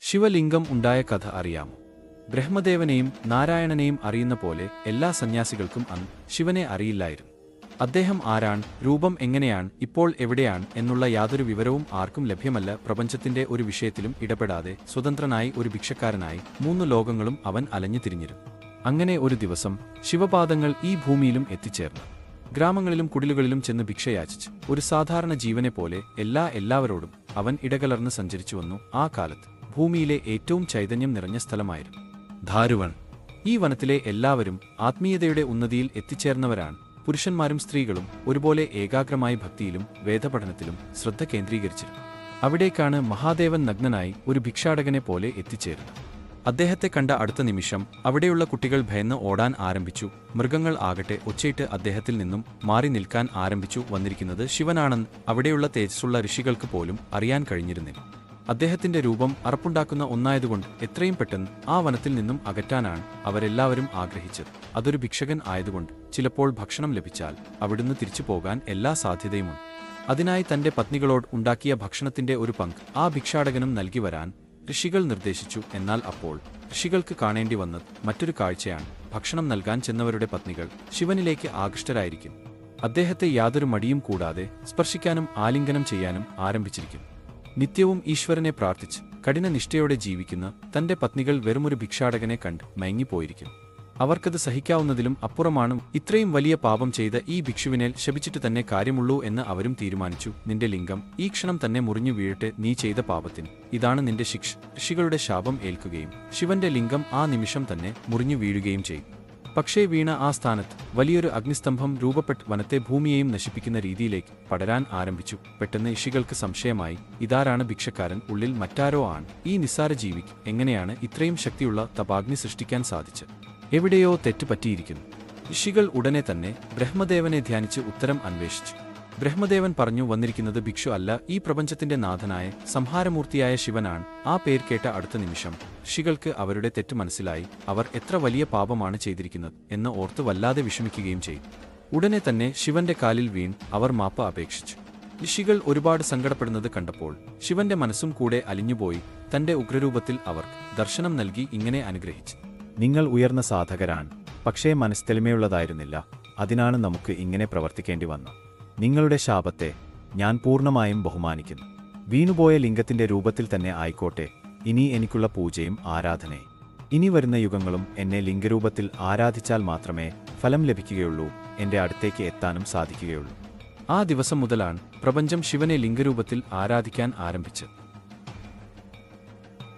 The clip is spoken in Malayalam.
ശിവലിംഗം ഉണ്ടായ കഥ അറിയാമോ? ബ്രഹ്മദേവനെയും നാരായണനെയും അറിയുന്ന പോലെ എല്ലാ സന്യാസികൾക്കും അന്ന് ശിവനെ അറിയില്ലായിരുന്നു. അദ്ദേഹം ആരാണ്, രൂപം എങ്ങനെയാണ്, ഇപ്പോൾ എവിടെയാണ് എന്നുള്ള യാതൊരു വിവരവും ആർക്കും ലഭ്യമല്ല. പ്രപഞ്ചത്തിന്റെ ഒരു വിഷയത്തിലും ഇടപെടാതെ സ്വതന്ത്രനായി ഒരു ഭിക്ഷക്കാരനായി 3 ലോകങ്ങളും അവൻ അലഞ്ഞു തിരിഞ്ഞിരുന്നു. അങ്ങനെ ഒരു ദിവസം ശിവപാദങ്ങൾ ഈ ഭൂമിയിലും എത്തിച്ചേർന്നു. ഗ്രാമങ്ങളിലും കുടിലുകളിലും ചെന്ന് ഭിക്ഷയാചിച്ച് ഒരു സാധാരണ ജീവനെ പോലെ എല്ലാവരോടും അവൻ ഇടകലർന്ന് സഞ്ചരിച്ചു വന്നു. ആ കാലത്ത് ഭൂമിയിലെ ഏറ്റവും ചൈതന്യം നിറഞ്ഞ സ്ഥലമായിരുന്നു ധാരുവൺ. ഈ വനത്തിലെ എല്ലാവരും ആത്മീയതയുടെ ഉന്നതിയിൽ എത്തിച്ചേർന്നവരാണ്. പുരുഷന്മാരും സ്ത്രീകളും ഒരുപോലെ ഏകാഗ്രമായി ഭക്തിയിലും വേദപഠനത്തിലും ശ്രദ്ധ കേന്ദ്രീകരിച്ചിരുന്നു. അവിടേക്കാണ് മഹാദേവൻ നഗ്നനായി ഒരു ഭിക്ഷാടകനെ പോലെ എത്തിച്ചേരുന്നത്. അദ്ദേഹത്തെ കണ്ട അടുത്ത നിമിഷം അവിടെയുള്ള കുട്ടികൾ ഭയന്ന് ഓടാൻ ആരംഭിച്ചു. മൃഗങ്ങൾ ആകട്ടെ ഒച്ചയിട്ട് അദ്ദേഹത്തിൽ നിന്നും മാറി നിൽക്കാൻ ആരംഭിച്ചു. വന്നിരിക്കുന്നത് ശിവനാണെന്ന് അവിടെയുള്ള തേജസ്സുള്ള ഋഷികൾക്ക് പോലും അറിയാൻ കഴിഞ്ഞിരുന്നില്ല. അദ്ദേഹത്തിന്റെ രൂപം അറപ്പുണ്ടാക്കുന്ന ഒന്നായതുകൊണ്ട് എത്രയും പെട്ടെന്ന് ആ വനത്തിൽ നിന്നും അകറ്റാനാണ് അവരെല്ലാവരും ആഗ്രഹിച്ചത്. അതൊരു ഭിക്ഷകൻ ആയതുകൊണ്ട് ചിലപ്പോൾ ഭക്ഷണം ലഭിച്ചാൽ അവിടുന്ന് തിരിച്ചു പോകാൻ എല്ലാ സാധ്യതയുമുണ്ട്. അതിനായി തന്റെ പത്നികളോട് ഉണ്ടാക്കിയ ഭക്ഷണത്തിന്റെ ഒരു പങ്ക് ആ ഭിക്ഷാടകനും നൽകി വരാൻ ഋഷികൾ നിർദ്ദേശിച്ചു. എന്നാൽ അപ്പോൾ ഋഷികൾക്ക് കാണേണ്ടി വന്നത് മറ്റൊരു കാഴ്ചയാണ്. ഭക്ഷണം നൽകാൻ ചെന്നവരുടെ പത്നികൾ ശിവനിലേക്ക് ആകൃഷ്ടരായിരിക്കും. അദ്ദേഹത്തെ യാതൊരു മടിയും കൂടാതെ സ്പർശിക്കാനും ആലിംഗനം ചെയ്യാനും ആരംഭിച്ചിരിക്കുന്നു. നിത്യവും ഈശ്വരനെ പ്രാർത്ഥിച്ച് കഠിന നിഷ്ഠയോടെ ജീവിക്കുന്ന തന്റെ പത്നികൾ വെറുമൊരു ഭിക്ഷാടകനെ കണ്ട് മയങ്ങിപ്പോയിരിക്കും. അവർക്കത് സഹിക്കാവുന്നതിലും അപ്പുറമാണ്. ഇത്രയും വലിയ പാപം ചെയ്ത ഈ ഭിക്ഷുവിനെ ശപിച്ചിട്ട് തന്നെ കാര്യമുള്ളൂ എന്ന് അവരും തീരുമാനിച്ചു. നിന്റെ ലിംഗം ഈ ക്ഷണം തന്നെ മുറിഞ്ഞു വീഴട്ടെ. നീ ചെയ്ത പാപത്തിന് ഇതാണ് നിന്റെ ശിക്ഷ. ഋഷികളുടെ ശാപം ഏൽക്കുകയും ശിവന്റെ ലിംഗം ആ നിമിഷം തന്നെ മുറിഞ്ഞു വീഴുകയും ചെയ്യും. പക്ഷേ വീണ ആ സ്ഥാനത്ത് വലിയൊരു അഗ്നിസ്തംഭം രൂപപ്പെട്ട് വനത്തെ ഭൂമിയെയും നശിപ്പിക്കുന്ന രീതിയിലേക്ക് പടരാൻ ആരംഭിച്ചു. പെട്ടെന്ന് ഋഷികൾക്ക് സംശയമായി. ഇതാരാണ് ഭിക്ഷക്കാരൻ? ഉള്ളിൽ മറ്റാരോ ആണ്. ഈ നിസ്സാര ജീവിക്ക് എങ്ങനെയാണ് ഇത്രയും ശക്തിയുള്ള തപാഗ്നി സൃഷ്ടിക്കാൻ സാധിച്ചത്? എവിടെയോ തെറ്റ് പറ്റിയിരിക്കുന്നു. ഋഷികൾ ഉടനെ തന്നെ ബ്രഹ്മദേവനെ ധ്യാനിച്ച് ഉത്തരം അന്വേഷിച്ചു. ബ്രഹ്മദേവൻ പറഞ്ഞു, വന്നിരിക്കുന്നത് ഭിക്ഷു അല്ല, ഈ പ്രപഞ്ചത്തിന്റെ നാഥനായ സംഹാരമൂർത്തിയായ ശിവനാണ്. ആ പേര് കേട്ട അടുത്ത നിമിഷം ഋഷികൾക്ക് അവരുടെ തെറ്റ് മനസ്സിലായി. അവർ എത്ര വലിയ പാപമാണ് ചെയ്തിരിക്കുന്നത് എന്ന് ഓർത്ത് വല്ലാതെ വിഷമിക്കുകയും ചെയ്തു. ഉടനെ തന്നെ ശിവന്റെ കാലിൽ വീൺ അവർ മാപ്പ് അപേക്ഷിച്ചു. ഋഷികൾ ഒരുപാട് സങ്കടപ്പെടുന്നത് കണ്ടപ്പോൾ ശിവന്റെ മനസ്സും കൂടെ അലിഞ്ഞുപോയി. തന്റെ ഉഗ്രരൂപത്തിൽ അവർക്ക് ദർശനം നൽകി ഇങ്ങനെ അനുഗ്രഹിച്ചു. നിങ്ങൾ ഉയർന്ന സാധകരാണ്, പക്ഷേ മനസ്തെളിമയുള്ളതായിരുന്നില്ല. അതിനാണ് നമുക്ക് ഇങ്ങനെ പ്രവർത്തിക്കേണ്ടി വന്നത്. നിങ്ങളുടെ ശാപത്തെ ഞാൻ പൂർണ്ണമായും ബഹുമാനിക്കുന്നു. വീണുപോയ ലിംഗത്തിന്റെ രൂപത്തിൽ തന്നെ ആയിക്കോട്ടെ ഇനി എനിക്കുള്ള പൂജയും ആരാധനയും. ഇനി വരുന്ന യുഗങ്ങളും എന്നെ ലിംഗരൂപത്തിൽ ആരാധിച്ചാൽ മാത്രമേ ഫലം ലഭിക്കുകയുള്ളൂ, എന്റെ അടുത്തേക്ക് എത്താനും സാധിക്കുകയുള്ളൂ. ആ ദിവസം മുതലാണ് പ്രപഞ്ചം ശിവനെ ലിംഗരൂപത്തിൽ ആരാധിക്കാൻ ആരംഭിച്ചത്.